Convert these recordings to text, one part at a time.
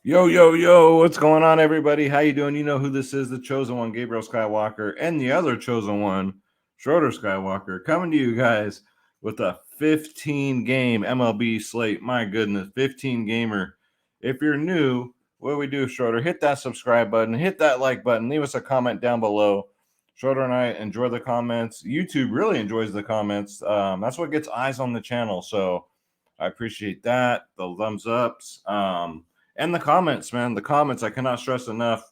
Yo, what's going on, everybody? How you doing? You know who this is, the chosen one, Gabriel Skywalker, and the other chosen one, Schroeder Skywalker, coming to you guys with a 15-game MLB slate. My goodness, 15-gamer. If you're new, what do we do, Schroeder? Hit that subscribe button, hit that like button, leave us a comment down below. Schroeder and I enjoy the comments. YouTube really enjoys the comments. That's what gets eyes on the channel, so I appreciate that. The thumbs ups. And the comments, man. The comments, I cannot stress enough.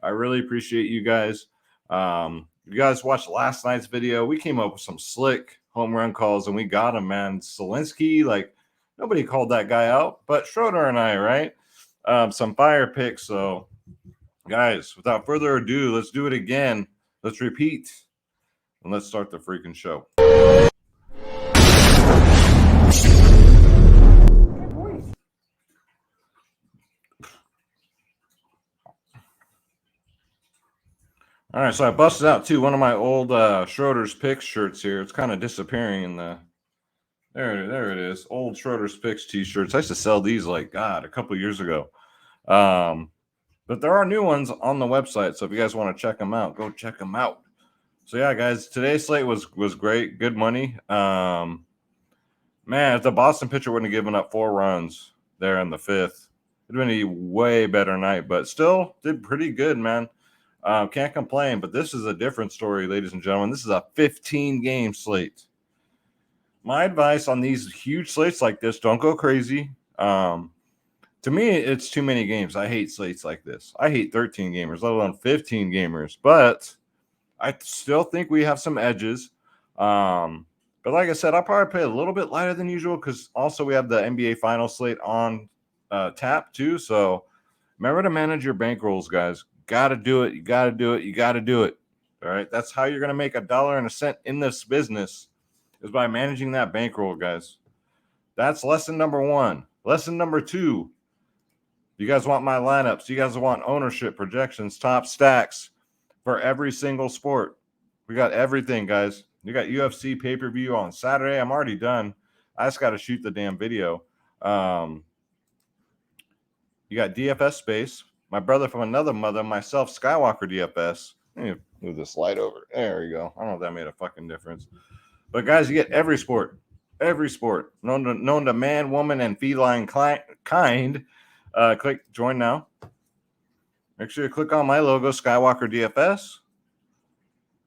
I really appreciate you guys. You guys watched last night's video. We came up with some slick home run calls, and we got him, man. Selinsky, like, nobody called that guy out, but Schroeder and I, right? Some fire picks. So, guys, without further ado, let's do it again. Let's repeat, and let's start the freaking show. All right, so I busted out too one of my old Schroeder's Picks shirts here. It's kind of disappearing in the there it is. Old Schroeder's Picks t-shirts. I used to sell these like a couple years ago. But there are new ones on the website, so if you guys want to check them out, go check them out. So yeah, guys, today's slate was great, good money. Man, if the Boston pitcher wouldn't have given up 4 runs there in the 5th, it'd been a way better night, but still did pretty good, man. Can't complain, but this is a different story, ladies and gentlemen. This is a 15-game slate. My advice on these huge slates like this, don't go crazy. To me, it's too many games. I hate slates like this. I hate 13 gamers, let alone 15 gamers. But I still think we have some edges. But like I said, I'll probably play a little bit lighter than usual because also we have the NBA final slate on tap too. So remember to manage your bankrolls, guys. Got to do it. You got to do it. You got to do it. All right. That's how you're going to make $1.01 in this business is by managing that bankroll, guys. That's lesson number 1. Lesson number 2. You guys want my lineups? You guys want ownership, projections, top stacks for every single sport? We got everything, guys. You got UFC pay-per-view on Saturday. I'm already done. I just got to shoot the damn video. You got DFS space. My brother from another mother, myself, Skywalker DFS. Let me move this light over. There we go. I don't know if that made a fucking difference. But, guys, you get every sport. Every sport. Known to man, woman, and feline kind. Click join now. Make sure you click on my logo, Skywalker DFS.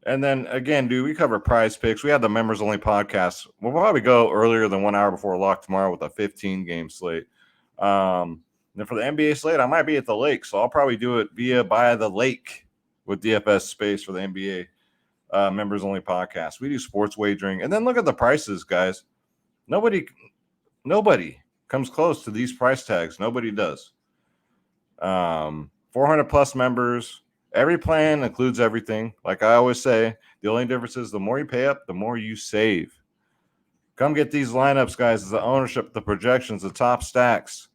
And then, again, dude, we cover prize picks. We have the members-only podcast. We'll probably go earlier than 1 hour before lock tomorrow with a 15-game slate. Then for the NBA slate, I might be at the lake, so I'll probably do it by the lake with DFS space for the NBA members only podcast. We do sports wagering, and then look at the prices, guys. Nobody comes close to these price tags. Nobody does. 400 plus members. Every plan includes everything. Like I always say, the only difference is the more you pay up, the more you save. Come get these lineups, guys. The ownership, the projections, the top stacks.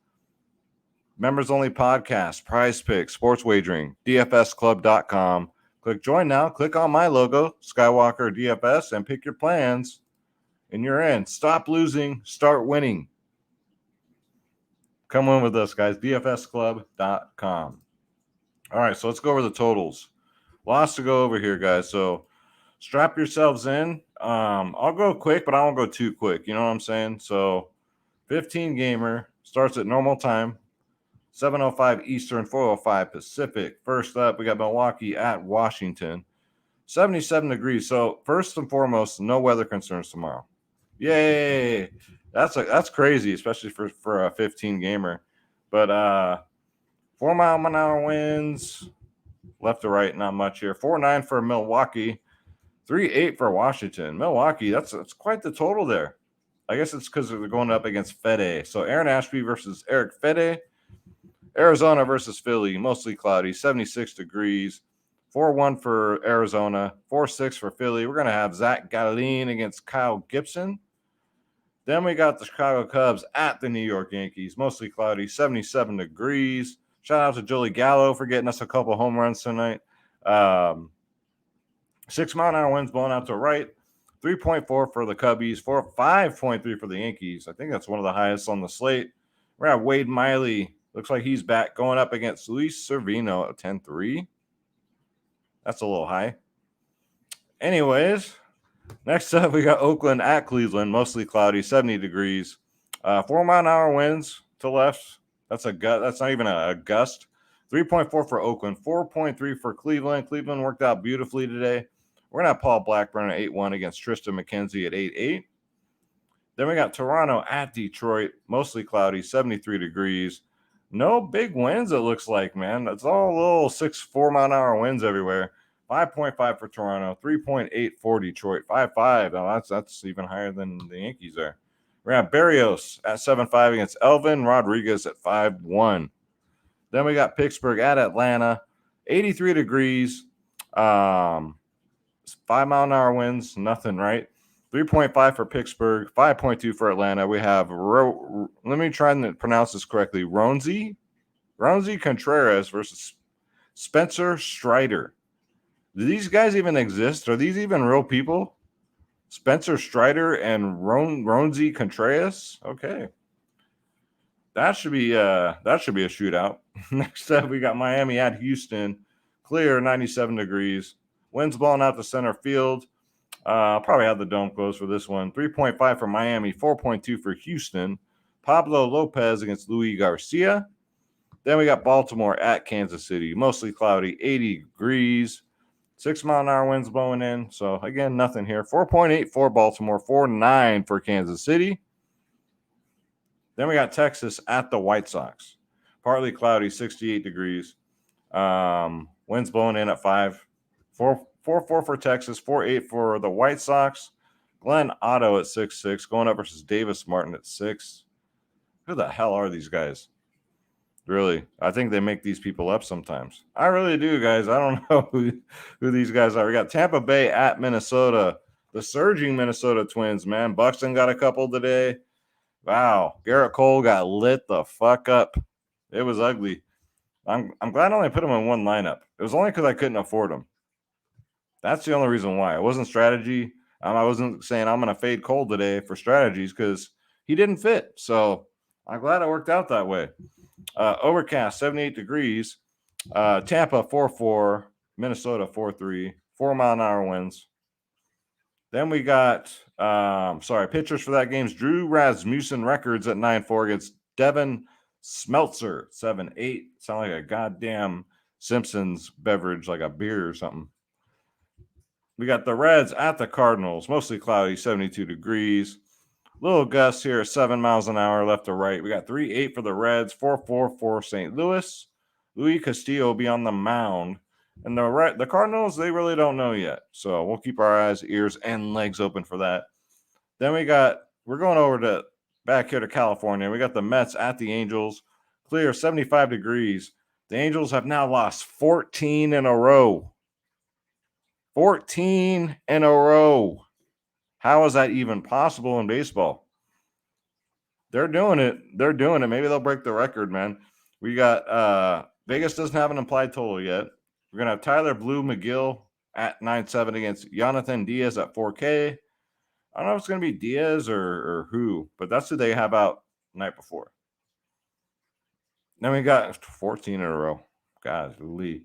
Members only podcast, prize picks, sports wagering, dfsclub.com. Click join now. Click on my logo, Skywalker DFS, and pick your plans, and you're in. Stop losing, start winning. Come in with us, guys, dfsclub.com. All right, so let's go over the totals. Lots to go over here, guys, so strap yourselves in. I'll go quick, but I won't go too quick. You know what I'm saying? So 15 gamer starts at normal time. 7:05 Eastern, 4:05 Pacific. First up, we got Milwaukee at Washington. 77 degrees. So first and foremost, no weather concerns tomorrow. Yay! That's crazy, especially for a 15 gamer. But 4-mile-an-hour winds, left to right, not much here. 4.9 for Milwaukee, 3.8 for Washington. Milwaukee, that's quite the total there. I guess it's because they're going up against Fede. So Aaron Ashby versus Eric Fede. Arizona versus Philly, mostly cloudy, 76 degrees. 4-1 for Arizona, 4-6 for Philly. We're going to have Zach Gallen against Kyle Gibson. Then we got the Chicago Cubs at the New York Yankees, mostly cloudy, 77 degrees. Shout out to Joey Gallo for getting us a couple home runs tonight. 6-mile-an-hour winds blowing out to right. 3.4 for the Cubbies, 5.3 for the Yankees. I think that's one of the highest on the slate. We're going to have Wade Miley Looks like he's back going up against Luis Servino at 10-3. That's a little high. Anyways, next up we got Oakland at Cleveland, mostly cloudy, 70 degrees. 4-mile-an-hour winds to left. That's not even a gust. 3.4 for Oakland, 4.3 for Cleveland. Cleveland worked out beautifully today. We're going to have Paul Blackburn at 8-1 against Tristan McKenzie at 8-8. Then we got Toronto at Detroit, mostly cloudy, 73 degrees. No big winds, it looks like, man. It's all little 4-mile-an-hour winds everywhere. 5.5 for Toronto, 3.8 for Detroit, 5.5. Oh, that's even higher than the Yankees are. We got Berrios at 7.5 against Elvin Rodriguez at 5-1. Then we got Pittsburgh at Atlanta, 83 degrees. 5-mile-an-hour winds, nothing, right? 3.5 for Pittsburgh, 5.2 for Atlanta. We have, let me try and pronounce this correctly, Roansy Contreras versus Spencer Strider. Do these guys even exist? Are these even real people? Spencer Strider and Roansy Contreras? Okay. That should be a shootout. Next up, we got Miami at Houston. Clear, 97 degrees. Winds blowing out to center field. I'll probably have the dome closed for this one. 3.5 for Miami, 4.2 for Houston. Pablo Lopez against Luis Garcia. Then we got Baltimore at Kansas City. Mostly cloudy, 80 degrees. 6-mile-an-hour winds blowing in. So, again, nothing here. 4.8 for Baltimore, 4.9 for Kansas City. Then we got Texas at the White Sox. Partly cloudy, 68 degrees. Winds blowing in at 5. 4.4 for Texas, 4.8 for the White Sox. Glenn Otto at 6.6, going up versus Davis Martin at 6. Who the hell are these guys? Really, I think they make these people up sometimes. I really do, guys. I don't know who these guys are. We got Tampa Bay at Minnesota. The surging Minnesota Twins, man. Buxton got a couple today. Wow. Garrett Cole got lit the fuck up. It was ugly. I'm glad I only put him in one lineup. It was only because I couldn't afford him. That's the only reason why. It wasn't strategy. I wasn't saying I'm going to fade Cole today for strategies because he didn't fit. So I'm glad it worked out that way. Overcast, 78 degrees. Tampa, 4-4. Minnesota, 4-3. 4-mile-an-hour winds. Then we got, pitchers for that game's Drew Rasmussen records at 9-4 against Devin Smeltzer, 7-8. Sound like a goddamn Simpsons beverage, like a beer or something. We got the Reds at the Cardinals, mostly cloudy, 72 degrees. Little gusts here, 7 miles an hour left to right. We got 3.8 for the Reds, 4.4 for St. Louis. Luis Castillo will be on the mound. And the Cardinals, they really don't know yet. So we'll keep our eyes, ears, and legs open for that. Then we're going over to back here to California. We got the Mets at the Angels. Clear, 75 degrees. The Angels have now lost 14 in a row. 14 in a row. How is that even possible in baseball? They're doing it. Maybe they'll break the record, man. We got Vegas doesn't have an implied total yet. We're going to have Tyler Blue McGill at 9.7 against Jonathan Diaz at 4K. I don't know if it's going to be Diaz or who, but that's who they have out the night before. Then we got 14 in a row. Golly.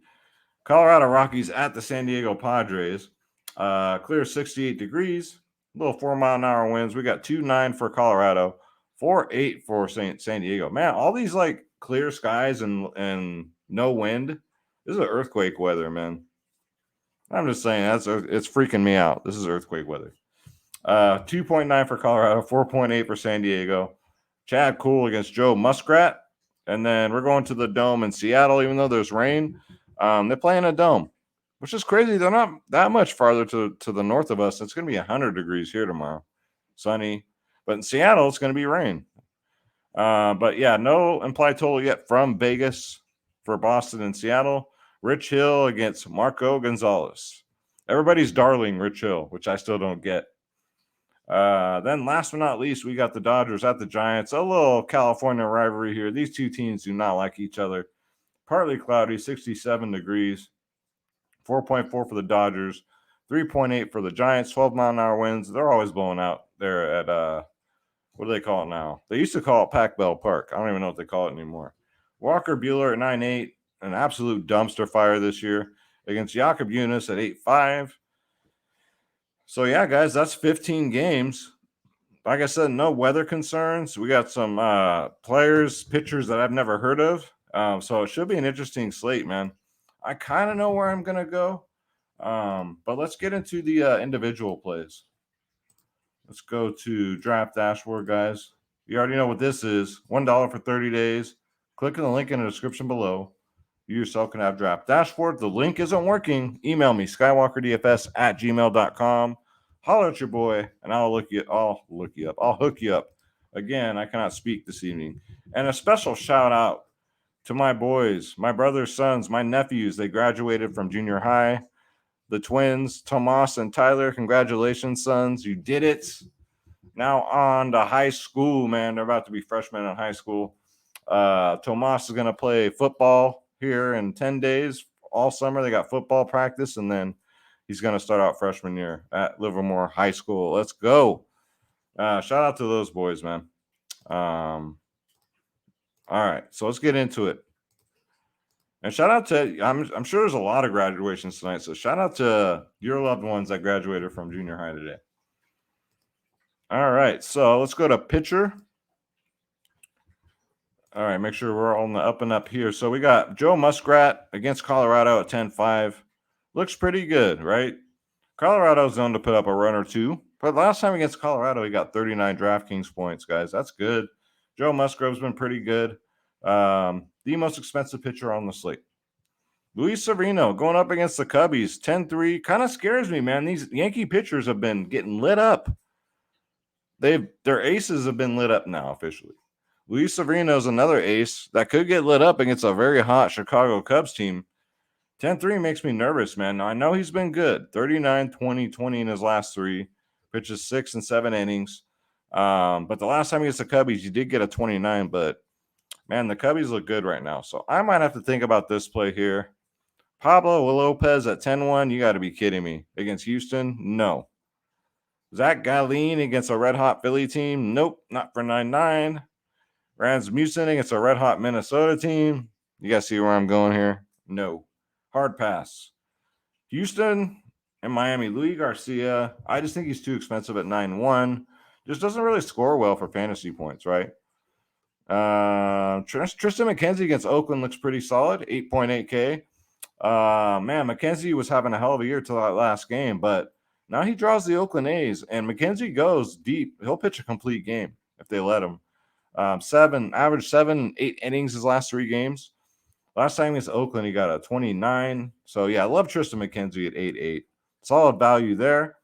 Colorado Rockies at the San Diego Padres. Clear, 68 degrees. Little 4-mile-an-hour winds. We got 2.9 for Colorado. 4.8 for San Diego. Man, all these like clear skies and no wind. This is earthquake weather, man. I'm just saying it's freaking me out. This is earthquake weather. 2.9 for Colorado, 4.8 for San Diego. Chad Kuhl against Joe Muskrat. And then we're going to the Dome in Seattle, even though there's rain. They're playing a Dome, which is crazy. They're not that much farther to the north of us. It's going to be 100 degrees here tomorrow. Sunny. But in Seattle, it's going to be rain. But yeah, no implied total yet from Vegas for Boston and Seattle. Rich Hill against Marco Gonzalez. Everybody's darling Rich Hill, which I still don't get. Then last but not least, we got the Dodgers at the Giants. A little California rivalry here. These two teams do not like each other. Partly cloudy, 67 degrees. 4.4 for the Dodgers. 3.8 for the Giants. 12-mile-an-hour winds. They're always blowing out there at, what do they call it now? They used to call it Pac Bell Park. I don't even know what they call it anymore. Walker Buehler at 9.8, an absolute dumpster fire this year against Jakob Younes at 8.5. So, yeah, guys, that's 15 games. Like I said, no weather concerns. We got some players, pitchers that I've never heard of. So it should be an interesting slate, man. I kind of know where I'm going to go. But let's get into the individual plays. Let's go to Draft Dashboard, guys. You already know what this is. $1 for 30 days. Click on the link in the description below. You yourself can have Draft Dashboard. The link isn't working. Email me, skywalkerdfs@gmail.com. Holler at your boy, and I'll hook you up. Again, I cannot speak this evening. And a special shout out to my boys, my brother's sons, my nephews. They graduated from junior high. The twins, Tomas and Tyler, congratulations, sons. You did it. Now on to high school, man. They're about to be freshmen in high school. Tomas is going to play football here in 10 days. All summer, they got football practice, and then he's going to start out freshman year at Livermore High School. Let's go. Shout out to those boys, man. All right, so let's get into it. And shout out to, I'm sure there's a lot of graduations tonight, so shout out to your loved ones that graduated from junior high today. All right, so let's go to pitcher. All right, make sure we're all on the up and up here. So we got Joe Muskrat against Colorado at 10-5. Looks pretty good, right? Colorado's known to put up a run or two, but last time against Colorado, he got 39 DraftKings points, guys. That's good. Joe Musgrove's been pretty good. The most expensive pitcher on the slate. Luis Severino going up against the Cubbies, 10-3. Kind of scares me, man. These Yankee pitchers have been getting lit up. Their aces have been lit up now officially. Luis Severino is another ace that could get lit up against a very hot Chicago Cubs team. 10-3 makes me nervous, man. Now, I know he's been good. 39, 20, 20 in his last three. Pitches 6 and 7 innings. But the last time against the Cubbies, he did get a 29. But, man, the Cubbies look good right now. So I might have to think about this play here. Pablo Lopez at 10-1. You got to be kidding me. Against Houston? No. Zach Gallen against a red-hot Philly team? Nope, not for 9-9. Rasmussen against a red-hot Minnesota team? You guys see where I'm going here? No. Hard pass. Houston and Miami. Luis Garcia. I just think he's too expensive at 9-1. Just doesn't really score well for fantasy points, right? Tristan McKenzie against Oakland looks pretty solid. 8.8K. Man, McKenzie was having a hell of a year till that last game, but now he draws the Oakland A's, and McKenzie goes deep. He'll pitch a complete game if they let him. Average 7, 8 innings his last 3 games. Last time against Oakland, he got a 29. So, yeah, I love Tristan McKenzie at 8.8. Solid value there.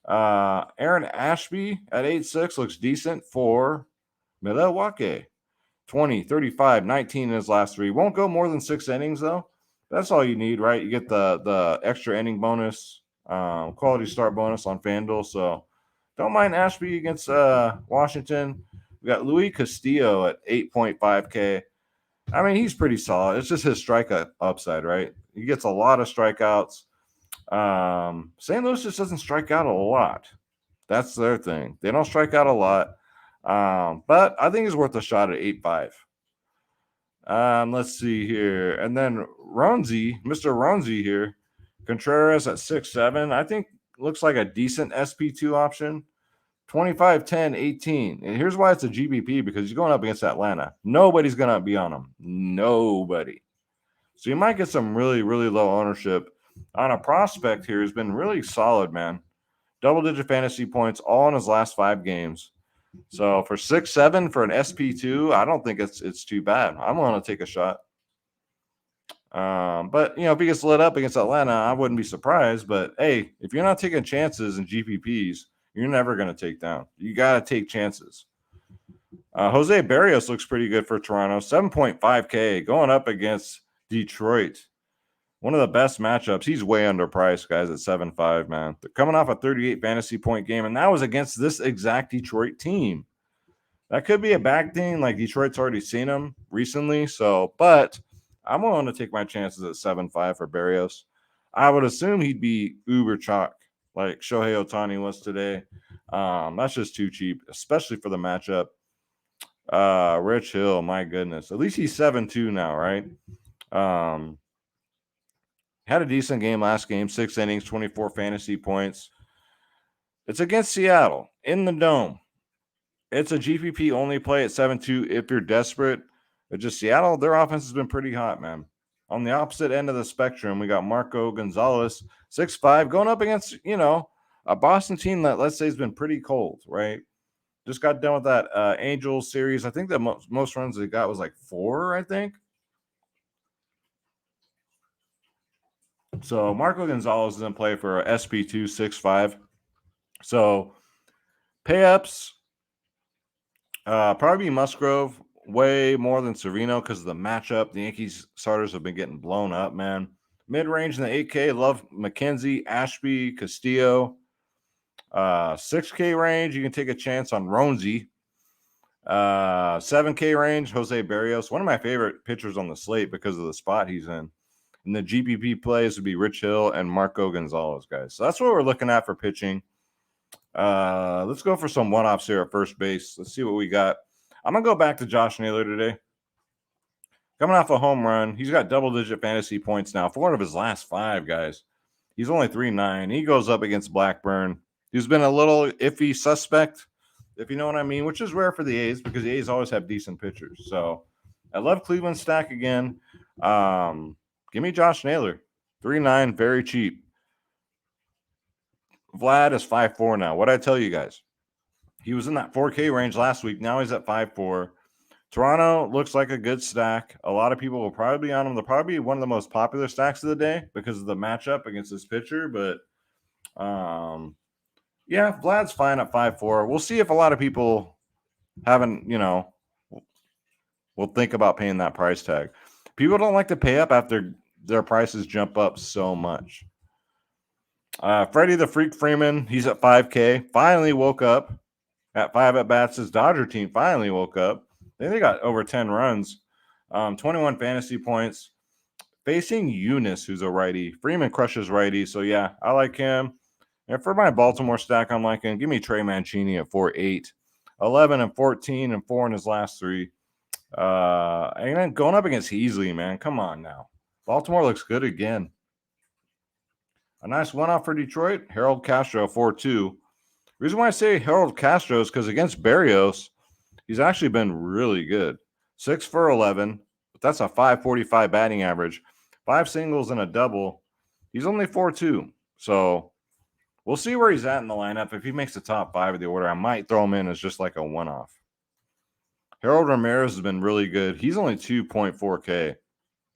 Aaron Ashby at 8.6 looks decent for Milwaukee. 20, 35, 19 in his last 3. Won't go more than 6 innings, though. That's all you need, right? You get the extra inning bonus, quality start bonus on FanDuel. So, don't mind Ashby against Washington. We got Luis Castillo at 8.5K. I mean, he's pretty solid. It's just his strikeout upside, right? He gets a lot of strikeouts. St. Louis just doesn't strike out a lot. That's their thing. They don't strike out a lot. But I think he's worth a shot at 8.5. Let's see here. And then Mr. Ronzi here. Contreras at 6.7. I think looks like a decent SP2 option. 25, 10, 18. And here's why it's a GBP, because he's going up against Atlanta. Nobody's going to be on him. Nobody. So you might get some really, really low ownership on a prospect here who's been really solid, man. Double-digit fantasy points all in his last 5 games. So for 6.7 for an SP2, I don't think it's too bad. I'm going to take a shot. But, if he gets lit up against Atlanta, I wouldn't be surprised. But, hey, if you're not taking chances in GPPs, you're never going to take down. You got to take chances. Jose Barrios looks pretty good for Toronto. 7.5K going up against Detroit. One of the best matchups. He's way underpriced, guys, at 7.5, man. They're coming off a 38 fantasy point game, and that was against this exact Detroit team. That could be a bad thing. Like, Detroit's already seen him recently. But I'm willing to take my chances at 7.5 for Barrios. I would assume he'd be uber chalk, like Shohei Ohtani was today. That's just too cheap, especially for the matchup. Rich Hill, my goodness. At least he's 7-2 now, right? Had a decent game last game, 6 innings, 24 fantasy points. It's against Seattle in the Dome. It's a GPP only play at 7-2 if you're desperate. But just Seattle, their offense has been pretty hot, man. On the opposite end of the spectrum, we got Marco Gonzalez, 6'5", going up against, a Boston team that, let's say, has been pretty cold, right? Just got done with that Angels series. I think the most runs they got was like 4, I think. So Marco Gonzalez is in play for a SP2 6'5". So pay-ups, probably Musgrove way more than Sereno because of the matchup. The Yankees starters have been getting blown up, man. Mid-range in the 8K, love McKenzie, Ashby, Castillo. 6K range, you can take a chance on Ronzi. 7K range, Jose Barrios, one of my favorite pitchers on the slate because of the spot he's in. And the GPP plays would be Rich Hill and Marco Gonzalez, guys. So that's what we're looking at for pitching. Let's go for some one-offs here at first base. Let's see what we got. I'm going to go back to Josh Naylor today. Coming off a home run. He's got double-digit fantasy points now. 4 of his last 5, guys. He's only 3.9. He goes up against Blackburn. He's been a little iffy suspect, if you know what I mean, which is rare for the A's because the A's always have decent pitchers. So I love Cleveland stack again. Give me Josh Naylor. 3.9, very cheap. Vlad is 5.4 now. What did I tell you guys? He was in that 4K range last week. Now he's at 5.4. Toronto looks like a good stack. A lot of people will probably be on him. They're probably one of the most popular stacks of the day because of the matchup against this pitcher. But, yeah, Vlad's fine at 5.4. We'll see if a lot of people haven't, will think about paying that price tag. People don't like to pay up after their prices jump up so much. Freddie the Freak Freeman, he's at 5K. Finally woke up at 5 at-bats. His Dodger team finally woke up. They got over 10 runs, 21 fantasy points. Facing Eunice, who's a righty. Freeman crushes righty, so yeah, I like him. And for my Baltimore stack, I'm liking, give me Trey Mancini at 4.8. 11 and 14 and 4 in his last 3. And then going up against Heasley, man. Come on now. Baltimore looks good again. A nice one-off for Detroit. Harold Castro, 4.2. Reason why I say Harold Castro is because against Barrios, he's actually been really good. 6 for 11, but that's a 545 batting average. 5 singles and a double. He's only 4.2. So we'll see where he's at in the lineup. If he makes the top 5 of the order, I might throw him in as just like a one-off. Harold Ramirez has been really good. He's only 2.4K.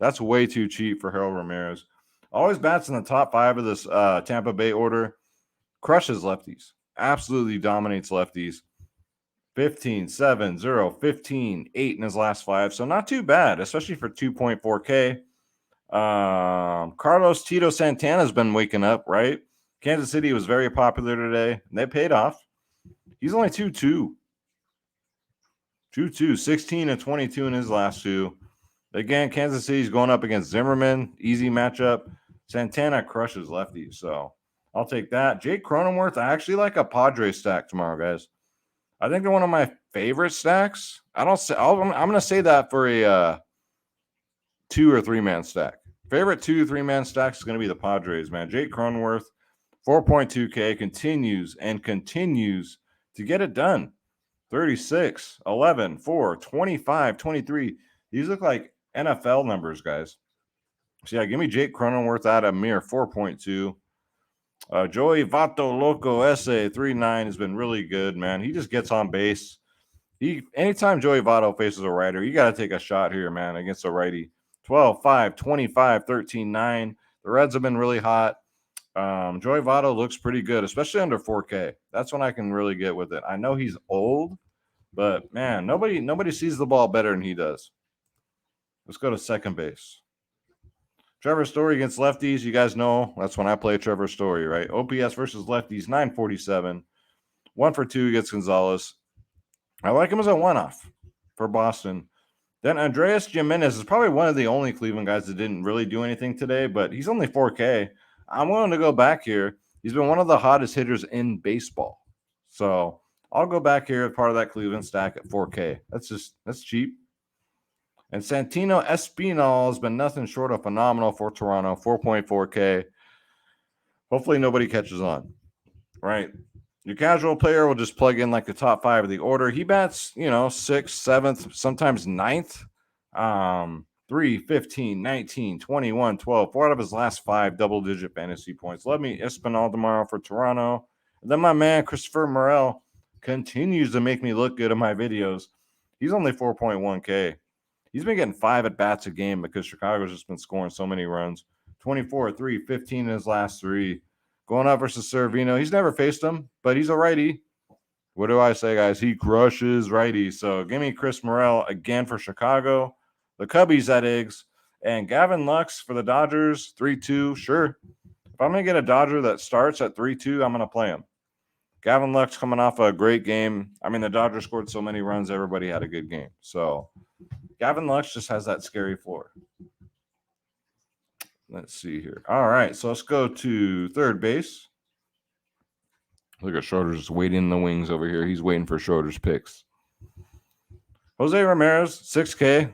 That's way too cheap for Harold Ramirez. Always bats in the top 5 of this Tampa Bay order. Crushes lefties. Absolutely dominates lefties. 15, 7, 0, 15, 8 in his last 5. So not too bad, especially for 2.4K. Carlos Tito Santana has been waking up, right? Kansas City was very popular today, and they paid off. He's only 2.2. 2.2, 16 and 22 in his last 2. Again, Kansas City's going up against Zimmerman. Easy matchup. Santana crushes lefties, so I'll take that. Jake Cronenworth, I actually like a Padres stack tomorrow, guys. I think they're one of my favorite stacks. I'm going to say that for a 2 or 3 man stack. Favorite 2 or 3 man stacks is going to be the Padres, man. Jake Cronenworth, 4.2K, continues to get it done. 36, 11, 4, 25, 23. These look like NFL numbers, guys. So, yeah, give me Jake Cronenworth at a mere 4.2. Joey Votto Loco Esse 3.9 has been really good, man. He just gets on base. Anytime Joey Votto faces a righter, you got to take a shot here, man, against a righty. 12, 5, 25, 13, 9. The Reds have been really hot. Joey Votto looks pretty good, especially under 4K. That's when I can really get with it. I know he's old, but, man, nobody sees the ball better than he does. Let's go to second base. Trevor Story against lefties. You guys know that's when I play Trevor Story, right? OPS versus lefties, 947. 1 for 2 against Gonzalez. I like him as a one-off for Boston. Then Andreas Gimenez is probably one of the only Cleveland guys that didn't really do anything today, but he's only 4K. I'm willing to go back here. He's been one of the hottest hitters in baseball. So I'll go back here as part of that Cleveland stack at 4K. That's cheap. And Santino Espinal has been nothing short of phenomenal for Toronto, 4.4K. Hopefully nobody catches on, right? Your casual player will just plug in like the top 5 of the order. He bats, 6th, 7th, sometimes 9th. 3, 15, 19, 21, 12. 4 out of his last 5 double-digit fantasy points. Love me Espinal tomorrow for Toronto. And then my man, Christopher Morel, continues to make me look good in my videos. He's only 4.1K. He's been getting 5 at-bats a game because Chicago's just been scoring so many runs. 24, 3, 15 in his last 3. Going up versus Servino. He's never faced him, but he's a righty. What do I say, guys? He crushes righties. So give me Chris Morel again for Chicago. The Cubbies at Iggs. And Gavin Lux for the Dodgers, 3-2. Sure. If I'm going to get a Dodger that starts at 3-2, I'm going to play him. Gavin Lux coming off a great game. I mean, the Dodgers scored so many runs, everybody had a good game. So Gavin Lux just has that scary floor. Let's see here. All right, so let's go to third base. Look at Schroeder just waiting in the wings over here. He's waiting for Schroeder's picks. Jose Ramirez, 6K.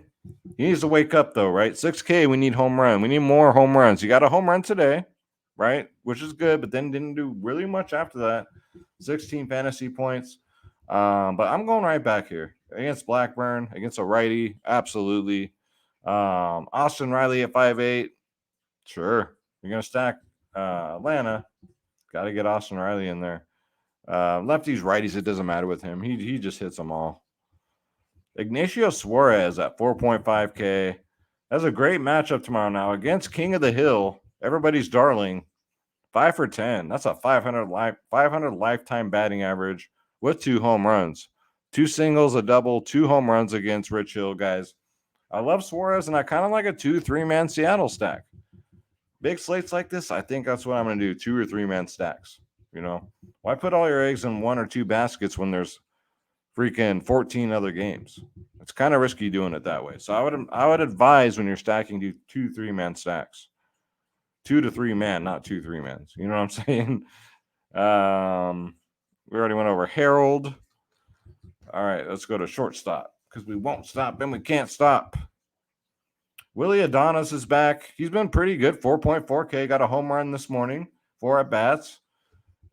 He needs to wake up, though, right? 6K, we need home run. We need more home runs. You got a home run today, right? Which is good, but then didn't do really much after that. 16 fantasy points. But I'm going right back here. Against Blackburn, against a righty, absolutely. Austin Riley at 5'8". Sure. You're going to stack Atlanta. Got to get Austin Riley in there. Lefties, righties, it doesn't matter with him. He just hits them all. Ignacio Suarez at 4.5K. That's a great matchup tomorrow now against King of the Hill, everybody's darling. 5 for 10. That's a 500 lifetime batting average with 2 home runs. 2 singles, a double, 2 home runs against Rich Hill, guys. I love Suarez, and I kind of like a 2-3-man Seattle stack. Big slates like this, I think that's what I'm going to do, 2 or 3-man stacks. Why put all your eggs in 1 or 2 baskets when there's freaking 14 other games? It's kind of risky doing it that way. So I would advise when you're stacking, do 2 3-man stacks. 2 to 3 man, not 2 3-mans. You know what I'm saying? We already went over Harold. All right, let's go to shortstop because we won't stop and we can't stop. Willie Adonis is back. He's been pretty good. 4.4K. Got a home run this morning. 4 at bats.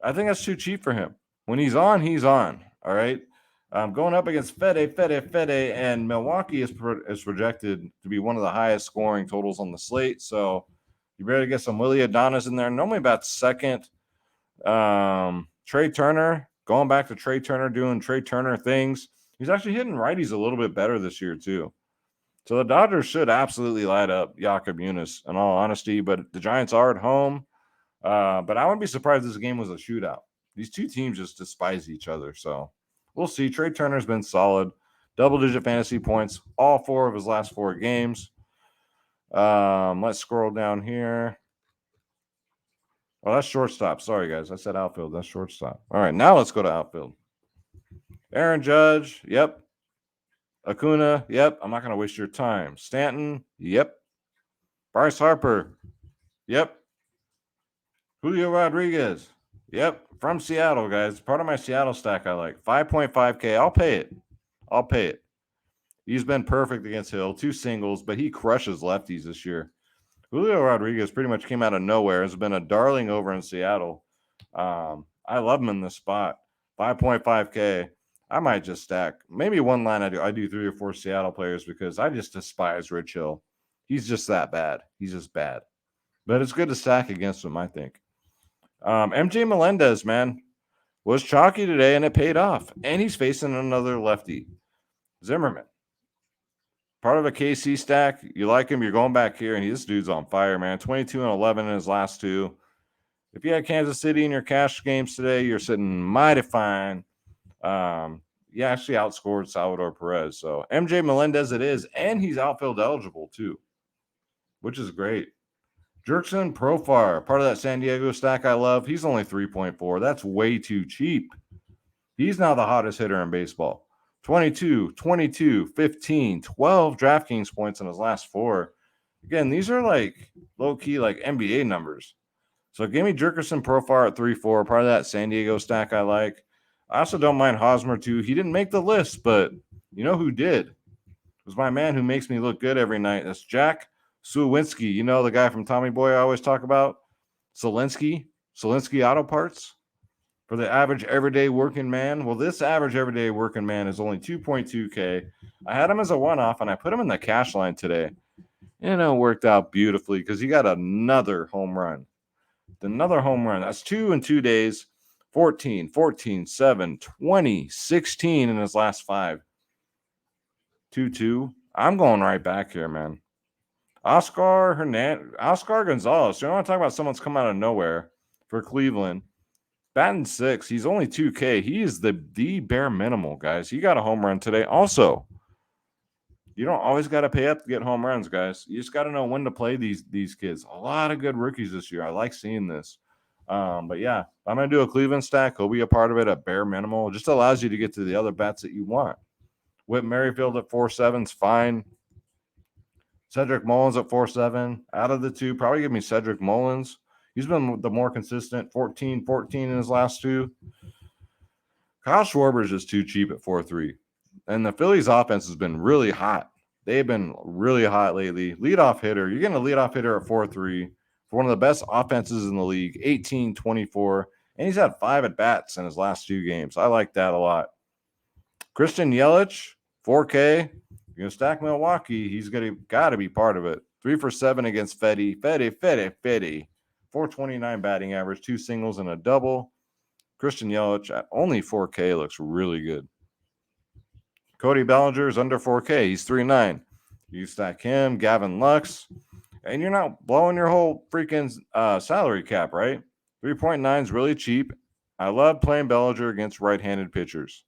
I think that's too cheap for him. When he's on, he's on. All right. Going up against Fede, and Milwaukee is projected to be one of the highest scoring totals on the slate. So you better get some Willie Adonis in there. Normally about second. Trey Turner, going back to Trey Turner, doing Trey Turner things. He's actually hitting righties a little bit better this year too. So the Dodgers should absolutely light up Jakob Yunis, in all honesty. But the Giants are at home. But I wouldn't be surprised if this game was a shootout. These two teams just despise each other. So we'll see. Trey Turner's been solid. Double-digit fantasy points all 4 of his last 4 games. Let's scroll down here. Oh, that's shortstop. Sorry, guys. I said outfield. That's shortstop. All right, now let's go to outfield. Aaron Judge. Yep. Acuna. Yep. I'm not going to waste your time. Stanton. Yep. Bryce Harper. Yep. Julio Rodriguez. Yep. From Seattle, guys. Part of my Seattle stack I like. 5.5K. I'll pay it. He's been perfect against Hill. 2 singles, but he crushes lefties this year. Julio Rodriguez pretty much came out of nowhere. Has been a darling over in Seattle. I love him in this spot. 5.5K. I might just stack. Maybe one line I do 3 or 4 Seattle players because I just despise Rich Hill. He's just that bad. He's just bad. But it's good to stack against him, I think. MJ Melendez, man, was chalky today, and it paid off. And he's facing another lefty. Zimmerman. Part of a KC stack. You like him, you're going back here, and this dude's on fire, man. 22 and 11 in his last 2. If you had Kansas City in your cash games today, you're sitting mighty fine. You actually outscored Salvador Perez. So MJ Melendez it is, and he's outfield eligible too, which is great. Jurickson Profar, part of that San Diego stack I love. He's only 3.4. That's way too cheap. He's now the hottest hitter in baseball. 22, 22, 15, 12 DraftKings points in his last 4. Again, these are like low-key like NBA numbers. So give me Jurickson Profar at 3.4, part of that San Diego stack I like. I also don't mind Hosmer too. He didn't make the list, but you know who did? It was my man who makes me look good every night. That's Jack Suwinski. You know the guy from Tommy Boy I always talk about? Solinsky Auto Parts for the average everyday working man. Well, this average everyday working man is only 2.2K. I had him as a one-off, and I put him in the cash line today. And it worked out beautifully because he got another home run. Another home run. That's 2 in 2 days. 14, 14, 7, 20, 16 in his last 5. 2-2. I'm going right back here, man. Oscar Gonzalez. You know, I want to talk about someone's come out of nowhere for Cleveland. Batting 6. He's only 2K. He is the bare minimal, guys. He got a home run today. Also, you don't always got to pay up to get home runs, guys. You just got to know when to play these kids. A lot of good rookies this year. I like seeing this. But yeah, I'm going to do a Cleveland stack. He'll be a part of it at bare minimal. It just allows you to get to the other bats that you want. Whit Merrifield at 4.7 is fine. Cedric Mullins at 4.7. Out of the two, probably give me Cedric Mullins. He's been the more consistent, 14 in his last 2. Kyle Schwarber is just too cheap at 4.3. And the Phillies offense has been really hot. They've been really hot lately. Leadoff hitter. You're getting a leadoff hitter at 4.3 for one of the best offenses in the league, 18, 24. And he's had 5 at-bats in his last 2 games. I like that a lot. Christian Yelich, 4K. You're going to stack Milwaukee. He's got to be part of it. 3 for 7 against Fetty. 429 batting average, 2 singles and a double. Christian Yelich at only 4K looks really good. Cody Bellinger is under 4K. He's 3.9. You stack him, Gavin Lux, and you're not blowing your whole freaking salary cap, right? 3.9 is really cheap. I love playing Bellinger against right-handed pitchers,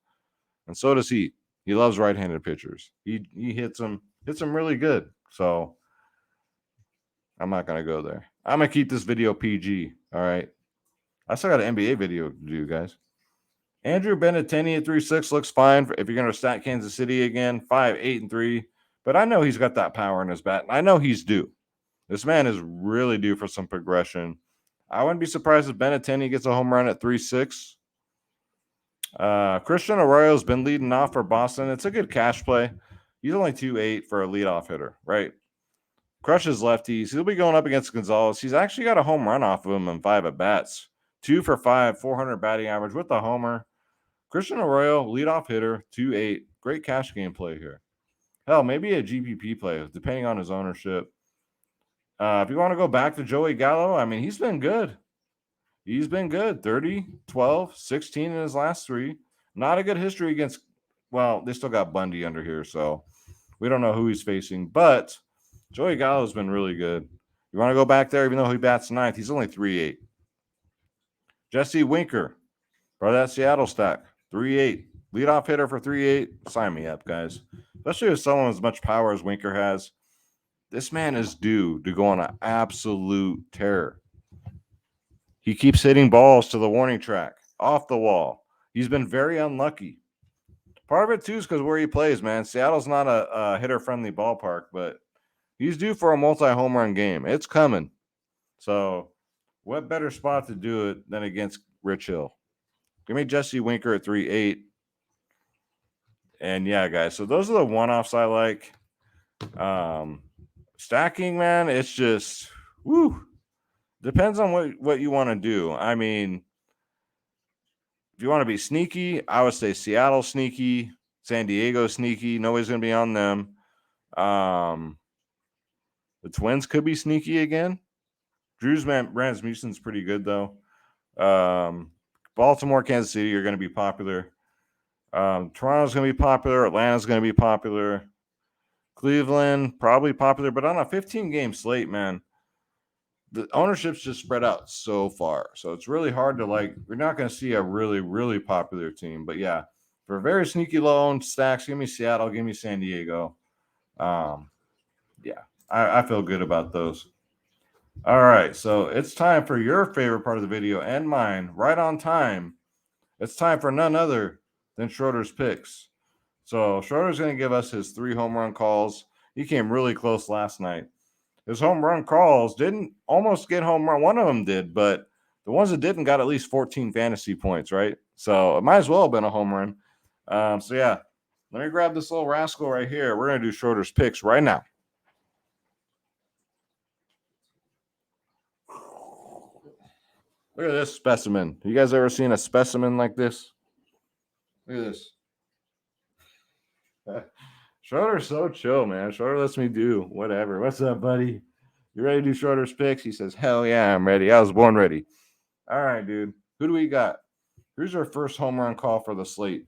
and so does he. He loves right-handed pitchers. He hits them really good. So I'm not going to go there. I'm going to keep this video PG, all right? I still got an NBA video to do, guys. Andrew Benintendi at 3.6 looks fine if you're going to stack Kansas City again, 5, 8, and 3. But I know he's got that power in his bat. I know he's due. This man is really due for some progression. I wouldn't be surprised if Benintendi gets a home run at 3.6. Christian Arroyo's been leading off for Boston. It's a good cash play. He's only 2.8 for a leadoff hitter, right? Crushes lefties. He'll be going up against Gonzalez. He's actually got a home run off of him in 5 at-bats. 2 for 5, 400 batting average with the homer. Christian Arroyo, leadoff hitter, 2.8. Great cash game play here. Hell, maybe a GPP play, depending on his ownership. If you want to go back to Joey Gallo, I mean, he's been good. 30, 12, 16 in his last 3. Not a good history against, well, they still got Bundy under here, so we don't know who he's facing. But Joey Gallo's been really good. You want to go back there, even though he bats 9th, he's only 3.8. Jesse Winker, part of that Seattle stack, 3.8. Leadoff hitter for 3.8. Sign me up, guys. Especially with someone as much power as Winker has. This man is due to go on an absolute tear. He keeps hitting balls to the warning track, off the wall. He's been very unlucky. Part of it, too, is because where he plays, man. Seattle's not a hitter-friendly ballpark, but he's due for a multi-home run game. It's coming. So what better spot to do it than against Rich Hill? Give me Jesse Winker at 3.8. And yeah, guys, so those are the one-offs I like. Stacking, man, it's just, woo. Depends on what you want to do. I mean, if you want to be sneaky, I would say Seattle sneaky, San Diego sneaky. Nobody's going to be on them. The Twins could be sneaky again. Drew's Rasmussen's pretty good, though. Baltimore, Kansas City are going to be popular. Toronto's going to be popular. Atlanta's going to be popular. Cleveland, probably popular. But on a 15-game slate, man, the ownership's just spread out so far. So it's really hard to, like, we're not going to see a really, really popular team. But, yeah, for very sneaky low-owned stacks, give me Seattle, give me San Diego. Yeah, I feel good about those. All right, so it's time for your favorite part of the video and mine, right on time. It's time for none other than Schroeder's picks. So Schroeder's going to give us his 3 home run calls. He came really close last night. His home run calls didn't almost get home run. One of them did, but The ones that didn't got at least 14 fantasy points, right? So it might as well have been a home run. So yeah, let me grab this little rascal right here. We're going to do Schroeder's picks right now. Look at this specimen. You guys ever seen a specimen like this? Look at this. Schroeder's so chill, man. Schroeder lets me do whatever. What's up, buddy? You ready to do Schroeder's picks? He says, hell yeah, I'm ready. I was born ready. All right, dude. Who do we got? Here's our first home run call for the slate.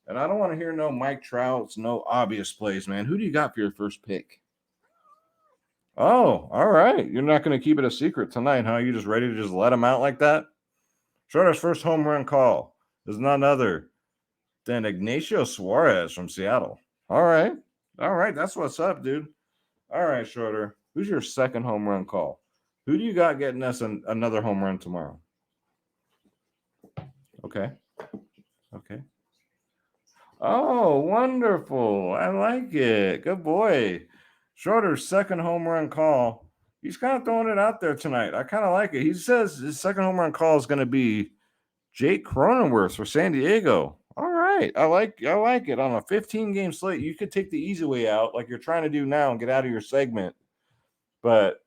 And I don't want to hear no Mike Trouts, no obvious plays, man. Who do you got for your first pick? Oh, all right. You're not going to keep it a secret tonight, huh? You just ready to just let him out like that? Schroeder's first home run call is none other than Ignacio Suarez from Seattle. All right. All right. That's what's up, dude. All right, Schroeder. Who's your second home run call? Who do you got getting us another home run tomorrow? Okay. Okay. Oh, wonderful. I like it. Good boy. Schroeder's second home run call. He's kind of throwing it out there tonight. I kind of like it. He says his second home run call is going to be Jake Cronenworth for San Diego. All right. I like it. On a 15-game slate, you could take the easy way out like you're trying to do now and get out of your segment. But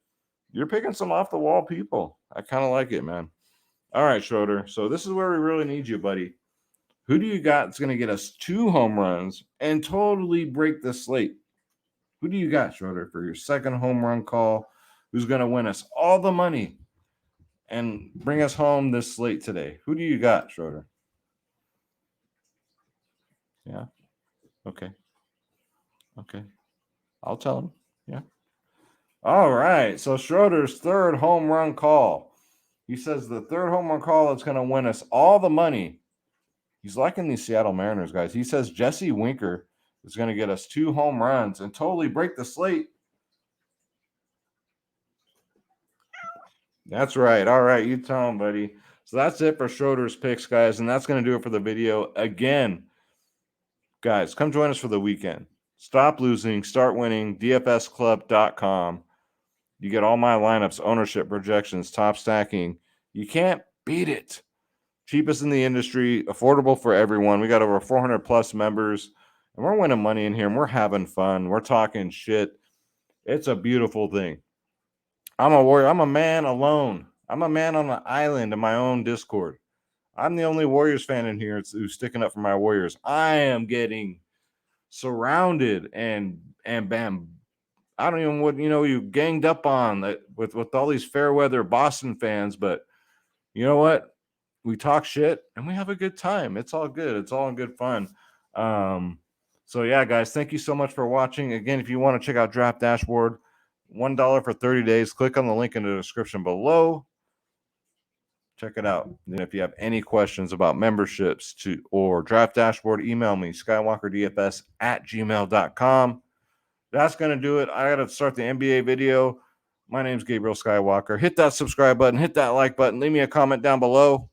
you're picking some off-the-wall people. I kind of like it, man. All right, Schroeder. So this is where we really need you, buddy. Who do you got that's going to get us 2 home runs and totally break the slate? Who do you got, Schroeder, for your second home run call? Who's going to win us all the money and bring us home this slate today? Who do you got, Schroeder? Yeah. Okay. I'll tell him. Yeah. All right. So Schroeder's third home run call. He says the third home run call that's going to win us all the money. He's liking these Seattle Mariners guys. He says Jesse Winker is going to get us 2 home runs and totally break the slate. That's right. All right. You tell him, buddy. So that's it for Schroeder's picks, guys. And that's going to do it for the video. Again, guys, come join us for the weekend. Stop losing, start winning, dfsclub.com. You get all my lineups, ownership, projections, top stacking. You can't beat it. Cheapest in the industry, affordable for everyone. We got over 400 plus members, and we're winning money in here, and we're having fun. We're talking shit. It's a beautiful thing. I'm a warrior. I'm a man alone. I'm a man on an island in my own Discord. I'm the only Warriors fan in here who's sticking up for my Warriors. I am getting surrounded and bam. I don't even what you ganged up on with all these fair weather Boston fans, but you know what? We talk shit and we have a good time. It's all good. It's all in good fun. So yeah, guys, thank you so much for watching. Again, if you want to check out Draft Dashboard, $1 for 30 days, click on the link in the description below. Check it out. And if you have any questions about memberships or Draft Dashboard, email me, skywalkerdfs@gmail.com. That's going to do it. I got to start the NBA video. My name's Gabriel Skywalker. Hit that subscribe button. Hit that like button. Leave me a comment down below.